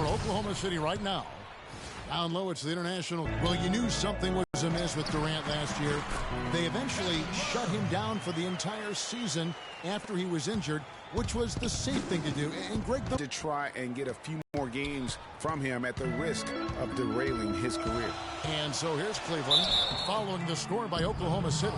Oklahoma City right now. Down low, it's the International. Well, you knew something was amiss with Durant last year. They eventually shut him down for the entire season after he was injured, which was the safe thing to do. And Greg, to try and get a few more games from him at the risk of derailing his career. And so here's Cleveland following the score by Oklahoma City.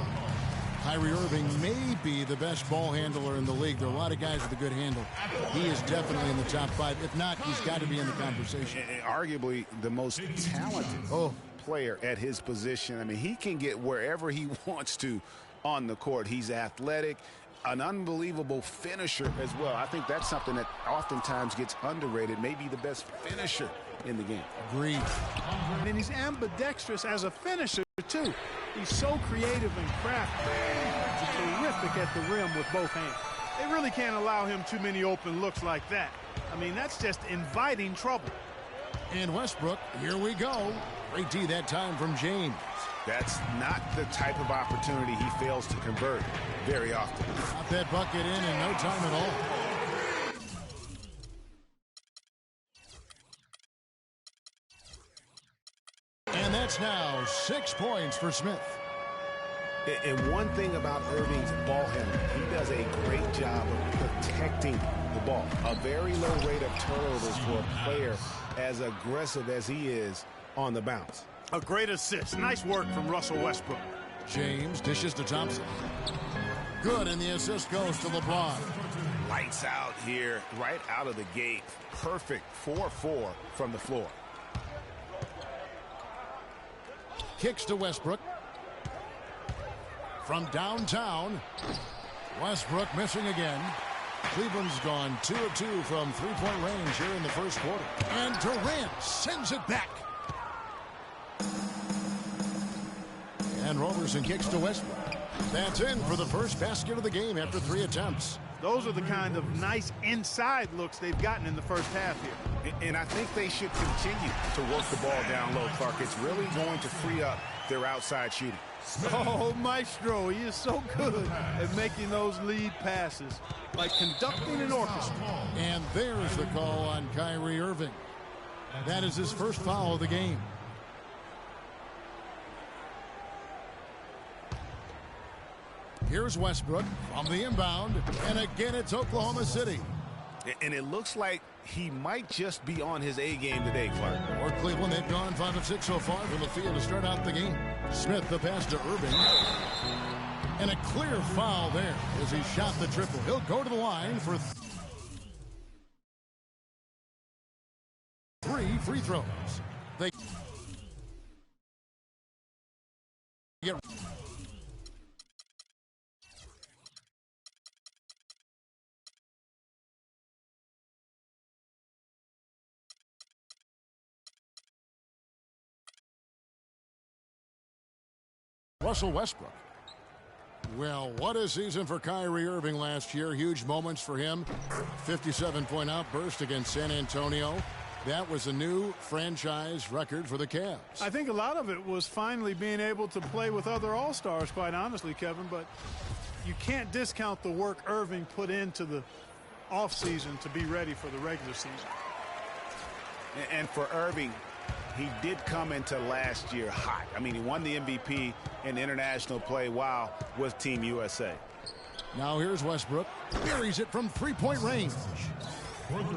Kyrie Irving may be the best ball handler in the league. There are a lot of guys with a good handle. He is definitely in the top 5. If not, he's got to be in the conversation. Arguably the most talented player at his position. I mean, he can get wherever he wants to on the court. He's athletic, an unbelievable finisher as well. I think that's something that oftentimes gets underrated. Maybe the best finisher in the game. Agreed. And he's ambidextrous as a finisher, too. He's so creative and crafty. He's terrific at the rim with both hands. They really can't allow him too many open looks like that. I mean, that's just inviting trouble. And Westbrook, here we go. Great D that time from James. That's not the type of opportunity he fails to convert very often. Got that bucket in no time at all. And that's now 6 points for Smith. And one thing about Irving's ball handling, he does a great job of protecting the ball. A very low rate of turnovers for a player as aggressive as he is on the bounce. A great assist. Nice work from Russell Westbrook. James dishes to Thompson. Good, and the assist goes to LeBron. Lights out here, right out of the gate. Perfect 4-4 from the floor. Kicks to Westbrook. From downtown, Westbrook missing again. Cleveland's gone 2 of 2 from three-point range here in the first quarter. And Durant sends it back. And Roberson kicks to Westbrook. That's in for the first basket of the game after 3 attempts. Those are the kind of nice inside looks they've gotten in the first half here. And I think they should continue to work the ball down low, Clark. It's really going to free up their outside shooting. Oh, Maestro, he is so good at making those lead passes, like conducting an orchestra. And there's the call on Kyrie Irving. That is his first foul of the game. Here's Westbrook from the inbound, and again it's Oklahoma City. And it looks like he might just be on his A game today, Clark. Or Cleveland, they've gone 5 of 6 so far from the field to start out the game. Smith the pass to Irving. And a clear foul there as he shot the triple. He'll go to the line for 3 free throws. They get Russell Westbrook. Well, what a season for Kyrie Irving last year. Huge moments for him. 57-point outburst against San Antonio. That was a new franchise record for the Cavs. I think a lot of it was finally being able to play with other All-Stars, quite honestly, Kevin. But you can't discount the work Irving put into the offseason to be ready for the regular season. And for Irving, he did come into last year hot. I mean, he won the MVP in international play while with Team USA. Now here's Westbrook. Buries it from three-point range.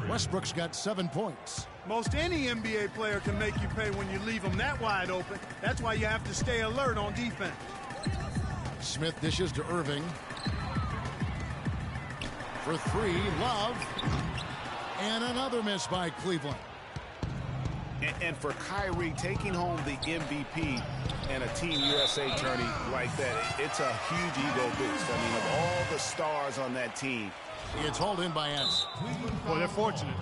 Westbrook's got 7 points. Most any NBA player can make you pay when you leave them that wide open. That's why you have to stay alert on defense. Smith dishes to Irving. For 3, Love. And another miss by Cleveland. And for Kyrie, taking home the MVP and a Team USA tourney like that, it's a huge ego boost. I mean, of all the stars on that team. It's hauled in by Adams. Well, they're fortunate.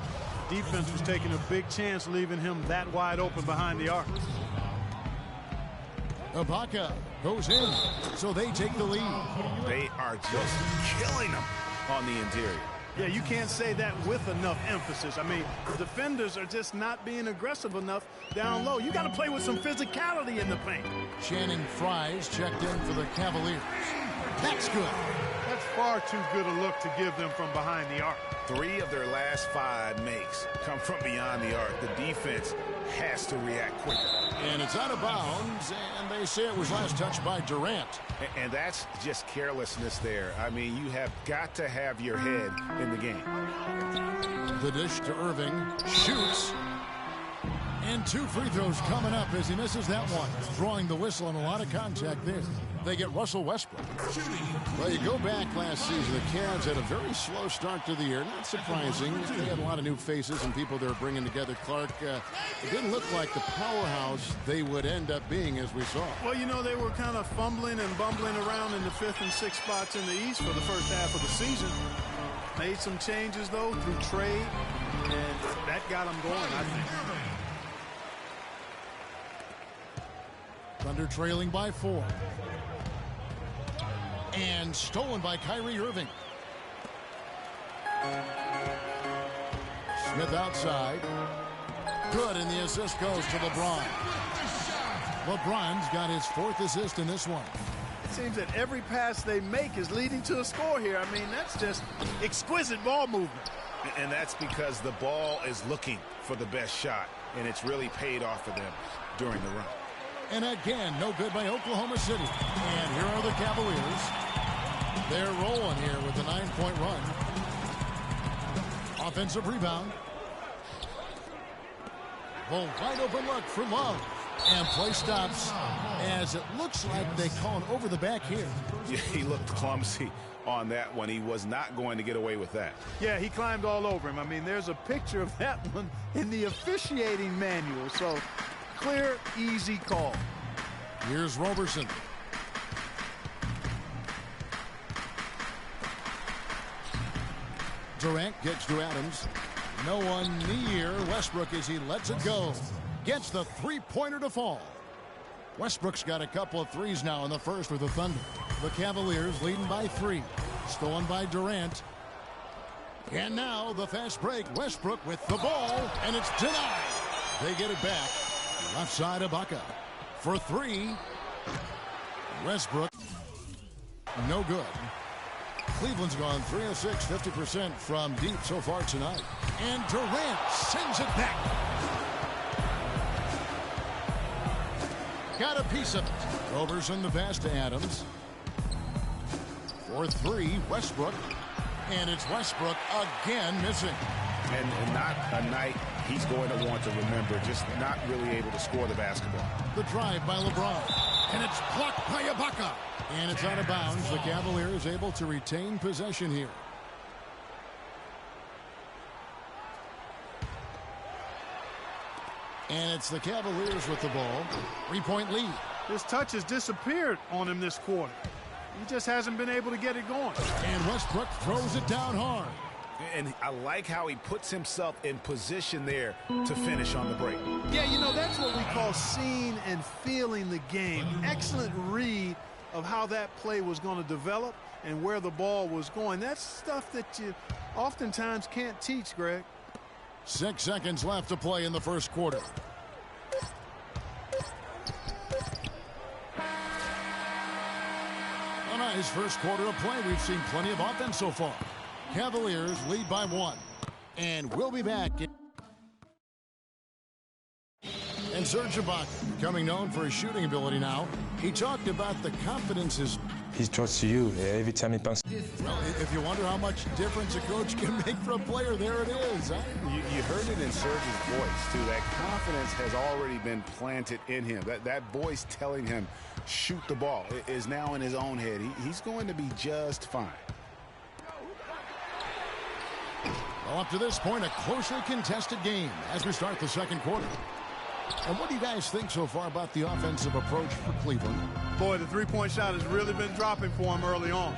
Defense was taking a big chance leaving him that wide open behind the arc. Ibaka goes in, so they take the lead. They are just killing them on the interior. Yeah, you can't say that with enough emphasis. I mean, the defenders are just not being aggressive enough down low. You got to play with some physicality in the paint. Channing Frye's checked in for the Cavaliers. That's good. That's far too good a look to give them from behind the arc. 3 of their last 5 makes come from beyond the arc. The defense has to react quicker. And it's out of bounds, and they say it was last touched by Durant. And that's just carelessness there. I mean, you have got to have your head in the game. The dish to Irving. Shoots. And 2 free throws coming up as he misses that one. Drawing the whistle and a lot of contact there. They get Russell Westbrook. Well, you go back last season, the Cavs had a very slow start to the year. Not surprising. They had a lot of new faces and people they were bringing together. Clark, it didn't look like the powerhouse they would end up being, as we saw. Well, you know, they were kind of fumbling and bumbling around in the 5th and 6th spots in the East for the first half of the season. Made some changes, though, through trade, and that got them going, I think. Thunder trailing by 4. And stolen by Kyrie Irving. Smith outside. Good, and the assist goes to LeBron. LeBron's got his 4th assist in this one. It seems that every pass they make is leading to a score here. I mean, that's just exquisite ball movement. And that's because the ball is looking for the best shot, and it's really paid off for them during the run. And again, no good by Oklahoma City. And here are the Cavaliers. They're rolling here with a 9-point run. Offensive rebound. The wide open look for Love. And play stops as it looks like they call it over the back here. Yeah, he looked clumsy on that one. He was not going to get away with that. Yeah, he climbed all over him. I mean, there's a picture of that one in the officiating manual. So, clear, easy call. Here's Roberson. Durant gets to Adams. No one near Westbrook as he lets it go. Gets the 3-pointer to fall. Westbrook's got a couple of threes now in the first for the Thunder. The Cavaliers leading by 3. Stolen by Durant. And now the fast break. Westbrook with the ball, and it's denied. They get it back. Left side Ibaka. For 3. Westbrook. No good. Cleveland's gone 3 of 6, 50% from deep so far tonight. And Durant sends it back. Got a piece of it. Roberson the pass to Adams. For 3, Westbrook. And it's Westbrook again missing. And not a night he's going to want to remember, just not really able to score the basketball. The drive by LeBron. And it's blocked by Ibaka. And it's out of bounds. The Cavaliers able to retain possession here. And it's the Cavaliers with the ball. 3-point lead. This touch has disappeared on him this quarter. He just hasn't been able to get it going. And Westbrook throws it down hard. And I like how he puts himself in position there to finish on the break. Yeah, you know, that's what we call seeing and feeling the game. Excellent read of how that play was going to develop and where the ball was going. That's stuff that you oftentimes can't teach, Greg. 6 seconds left to play in the first quarter. A nice first quarter of play. We've seen plenty of offense so far. Cavaliers lead by 1. And we'll be back. And Serge Ibaka, becoming known for his shooting ability now. He talked about the confidence his... He trusts you every time he punches. Well, if you wonder how much difference a coach can make for a player, there it is. Huh? You heard it in Serge's voice, too. That confidence has already been planted in him. That voice telling him, shoot the ball, is now in his own head. He's going to be just fine. Well, up to this point, a closely contested game as we start the second quarter. And what do you guys think so far about the offensive approach for Cleveland? Boy, the three-point shot has really been dropping for him early on.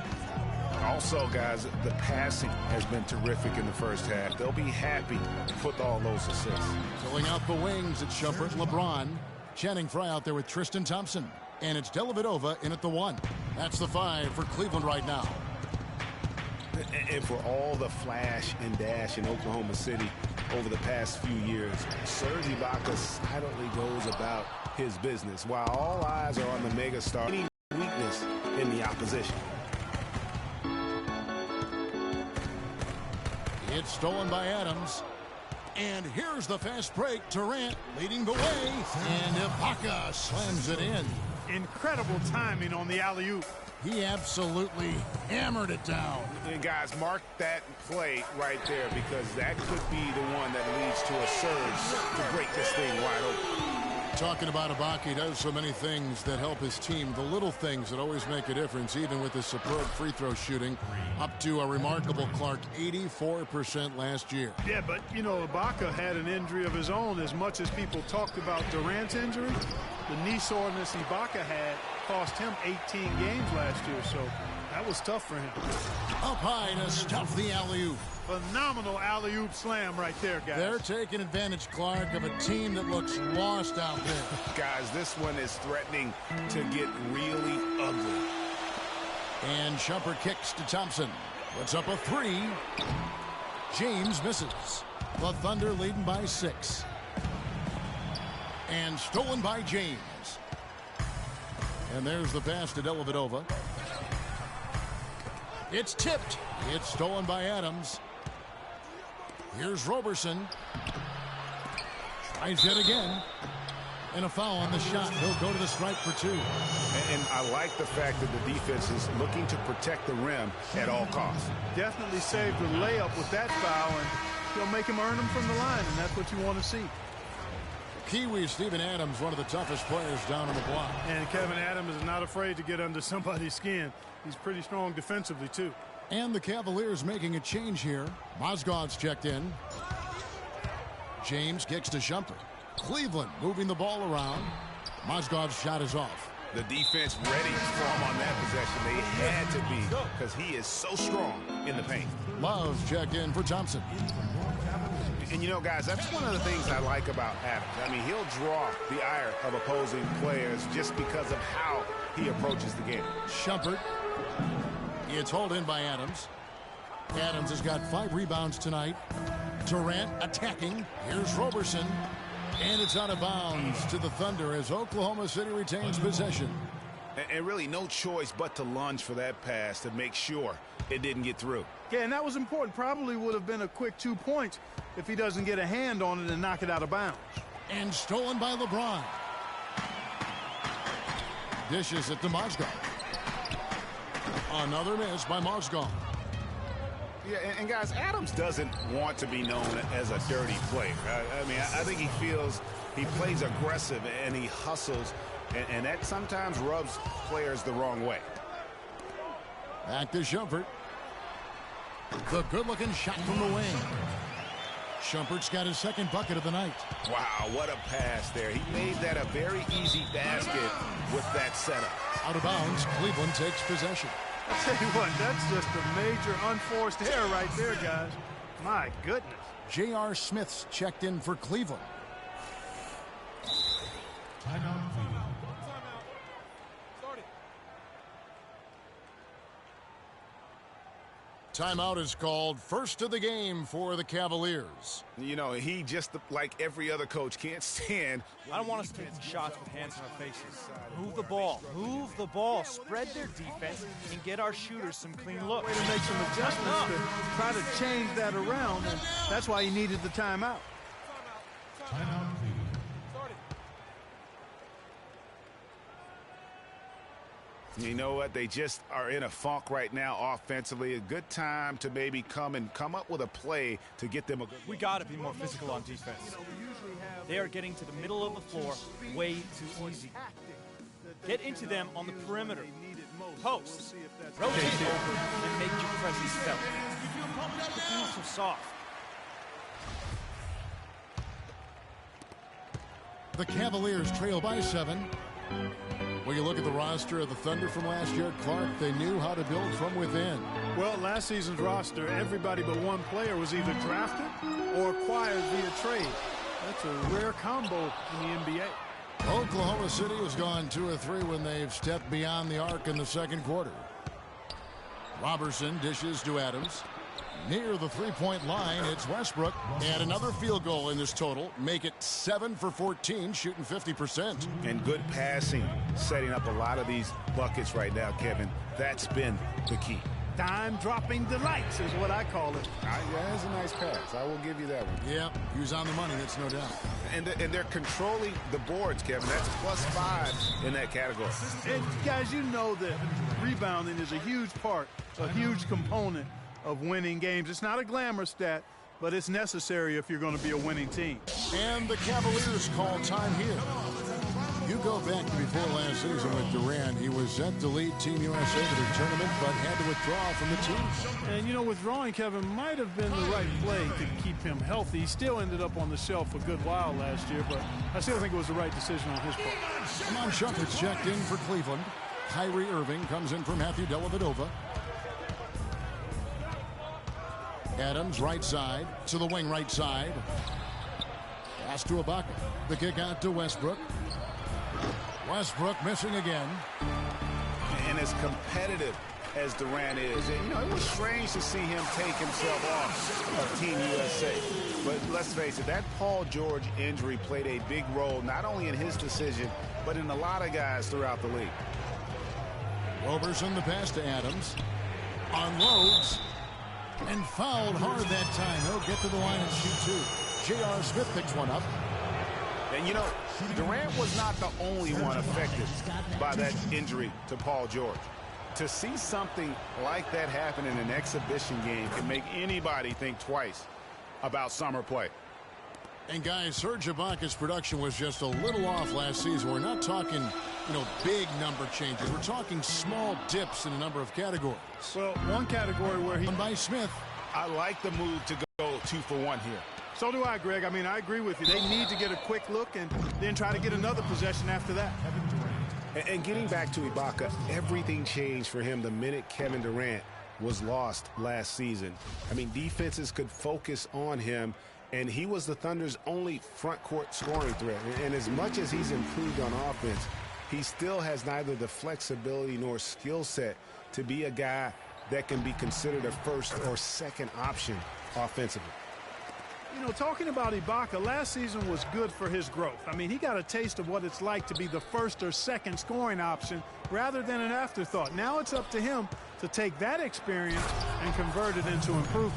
Also, guys, the passing has been terrific in the first half. They'll be happy with all those assists. Filling out the wings, it's Shumpert and LeBron. Channing Frye out there with Tristan Thompson. And it's Dellavedova in at the 1. That's the 5 for Cleveland right now. And for all the flash and dash in Oklahoma City over the past few years, Serge Ibaka silently goes about his business while all eyes are on the megastar. Any weakness in the opposition. It's stolen by Adams. And here's the fast break. Durant leading the way. And Ibaka slams it in. Incredible timing on the alley-oop. He absolutely hammered it down. And guys, mark that play right there, because that could be the one that leads to a surge to break this thing wide open. Talking about Ibaka, he does so many things that help his team. The little things that always make a difference, even with his superb free throw shooting, up to a remarkable, Clark, 84% last year. Yeah, but, you know, Ibaka had an injury of his own. As much as people talked about Durant's injury, the knee soreness Ibaka had cost him 18 games last year, so that was tough for him. Up high to stuff the alley-oop. Phenomenal alley-oop slam right there, guys. They're taking advantage, Clark, of a team that looks lost out there. Guys, this one is threatening to get really ugly. And Shumpert kicks to Thompson. Puts up a three. James misses. The Thunder leading by 6. And stolen by James. And there's the pass to Dellavedova. It's tipped. It's stolen by Adams. Here's Roberson. Tries it again. And a foul on the shot. He'll go to the stripe for 2. And I like the fact that the defense is looking to protect the rim at all costs. Definitely saved the layup with that foul, and he'll make him earn them from the line, and that's what you want to see. Kiwi Steven Adams, one of the toughest players down on the block. And Kevin Adams is not afraid to get under somebody's skin. He's pretty strong defensively, too. And the Cavaliers making a change here. Mozgov's checked in. James kicks to Shumpert. Cleveland moving the ball around. Mozgov's shot is off. The defense ready for him on that possession. They had to be, because he is so strong in the paint. Love's checked in for Thompson. And, you know, guys, that's one of the things I like about Adams. I mean, he'll draw the ire of opposing players just because of how he approaches the game. Shumpert. It's hauled in by Adams. Adams has got 5 rebounds tonight. Durant attacking. Here's Roberson. And it's out of bounds to the Thunder as Oklahoma City retains possession. And really no choice but to lunge for that pass to make sure it didn't get through. Yeah, and that was important. Probably would have been a quick 2 points if he doesn't get a hand on it and knock it out of bounds. And stolen by LeBron. Dishes it to Mozgov. Another miss by Mozgov. Yeah, and guys, Adams doesn't want to be known as a dirty player. I mean, I think he feels he plays aggressive and he hustles, and that sometimes rubs players the wrong way. Back to Shumpert. The good-looking shot from the wing. Shumpert's got his second bucket of the night. Wow, what a pass there. He made that a very easy basket with that setup. Out of bounds, Cleveland takes possession. I'll tell you what, that's just a major unforced error right there, guys. My goodness. J.R. Smith's checked in for Cleveland. Timeout, Cleveland. Timeout is called. First of the game for the Cavaliers. You know, he just, like every other coach, can't stand. I don't want us taking shots with hands in our faces. Move the ball. Move the ball. Spread their defense and get our shooters some clean looks. Way to make some adjustments to try to change that around, and that's why he needed the timeout. Timeout, Cleveland. You know what? They just are in a funk right now offensively. A good time to maybe come up with a play to get them a good. We got to be more physical on defense. They are getting to the middle of the floor way too easy. Get into them on the perimeter. Post. Rotate over and make your presence felt. Feel so soft. The Cavaliers trail by 7. When you look at the roster of the Thunder from last year, Clark, they knew how to build from within. Well, last season's roster, everybody but one player was either drafted or acquired via trade. That's a rare combo in the NBA. Oklahoma City has gone 2 of 3 when they've stepped beyond the arc in the second quarter. Roberson dishes to Adams. Near the three-point line, it's Westbrook. And another field goal in this total. Make it 7 for 14, shooting 50%. And good passing, setting up a lot of these buckets right now, Kevin. That's been the key. dime-dropping delights is what I call it. Yeah, that's a nice pass. I will give you that one. Yeah, he was on the money, that's no doubt. And they're controlling the boards, Kevin. That's +5 in that category. And guys, you know that rebounding is a huge part, a huge component of winning games. It's not a glamour stat, but it's necessary if you're going to be a winning team. And the Cavaliers call time here. You go back to before last season with Durant. He was set to lead Team USA to the tournament, but had to withdraw from the team. And, you know, withdrawing, Kevin, might have been the right play to keep him healthy. He still ended up on the shelf a good while last year, but I still think it was the right decision on his part. Iman Shumpert checked in for Cleveland. Kyrie Irving comes in for Matthew Dellavedova. Adams, right side, to the wing right side. Pass to Ibaka. The kick out to Westbrook. Westbrook missing again. And as competitive as Durant is, you know, it was strange to see him take himself off of Team USA. But let's face it, that Paul George injury played a big role, not only in his decision, but in a lot of guys throughout the league. Roberson the pass to Adams. Unloads. And fouled hard that time. He'll get to the line and shoot two. J.R. Smith picks one up. And, you know, Durant was not the only one affected by that injury to Paul George. To see something like that happen in an exhibition game can make anybody think twice about summer play. And, guys, Serge Ibaka's production was just a little off last season. We're not talking, you know, big number changes. We're talking small dips in a number of categories. Well, one category where he... By Smith. I like the move to go 2-for-1 here. So do I, Greg. I mean, I agree with you. They need to get a quick look and then try to get another possession after that. And getting back to Ibaka, everything changed for him the minute Kevin Durant was lost last season. I mean, defenses could focus on him, and he was the Thunder's only front court scoring threat. And as much as he's improved on offense, he still has neither the flexibility nor skill set to be a guy that can be considered a first or second option offensively. You know, talking about Ibaka, last season was good for his growth. I mean, he got a taste of what it's like to be the first or second scoring option rather than an afterthought. Now it's up to him to take that experience and convert it into improvement.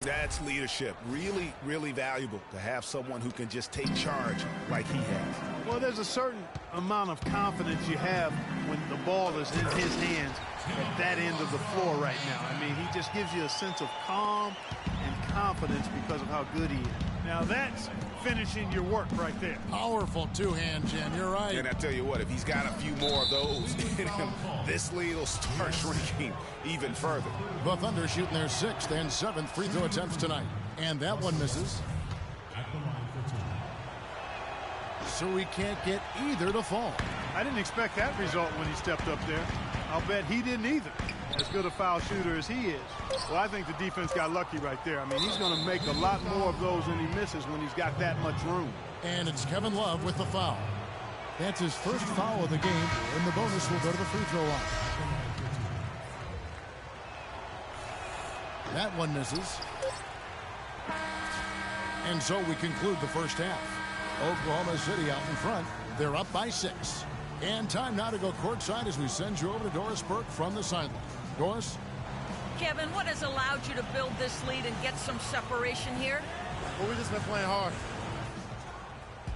That's leadership. Really, really valuable to have someone who can just take charge like he has. Well, there's a certain amount of confidence you have when the ball is in his hands at that end of the floor right now. I mean, he just gives you a sense of calm and confidence because of how good he is. Now, that's finishing your work right there. Powerful two-hand jam. You're right. And I tell you what, if he's got a few more of those in him, this lead will start shrinking even further. The Thunder shooting their 6th and 7th free throw attempts tonight. And that one misses. So we can't get either to fall. I didn't expect that result when he stepped up there. I'll bet he didn't either. As good a foul shooter as he is. Well, I think the defense got lucky right there. I mean, he's going to make a lot more of those than he misses when he's got that much room. And it's Kevin Love with the foul. That's his first foul of the game, and the bonus will go to the free throw line. That one misses. And so we conclude the first half. Oklahoma City out in front. They're up by 6. And time now to go courtside as we send you over to Doris Burke from the sideline. Doris? Kevin, what has allowed you to build this lead and get some separation here? Well, we've just been playing hard.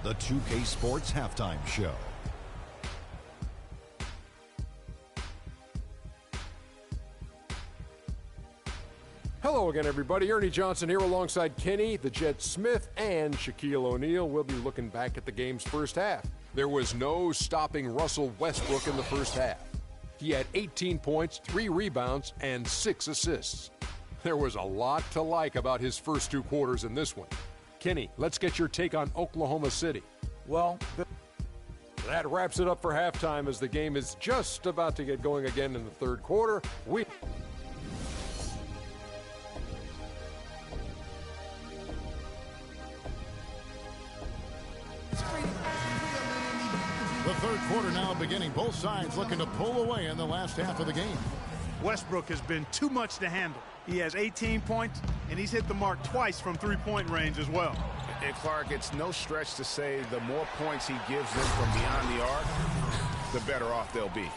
The 2K Sports Halftime Show. Hello again, everybody. Ernie Johnson here alongside Kenny, the Jet Smith, and Shaquille O'Neal. We'll be looking back at the game's first half. There was no stopping Russell Westbrook in the first half. He had 18 points, 3 rebounds, and 6 assists. There was a lot to like about his first 2 quarters in this one. Kenny, let's get your take on Oklahoma City. Well, that wraps it up for halftime as the game is just about to get going again in the third quarter. The third quarter now beginning. Both sides looking to pull away in the last half of the game. Westbrook has been too much to handle. He has 18 points, and he's hit the mark twice from three-point range as well. And Clark, it's no stretch to say the more points he gives them from beyond the arc, the better off they'll be.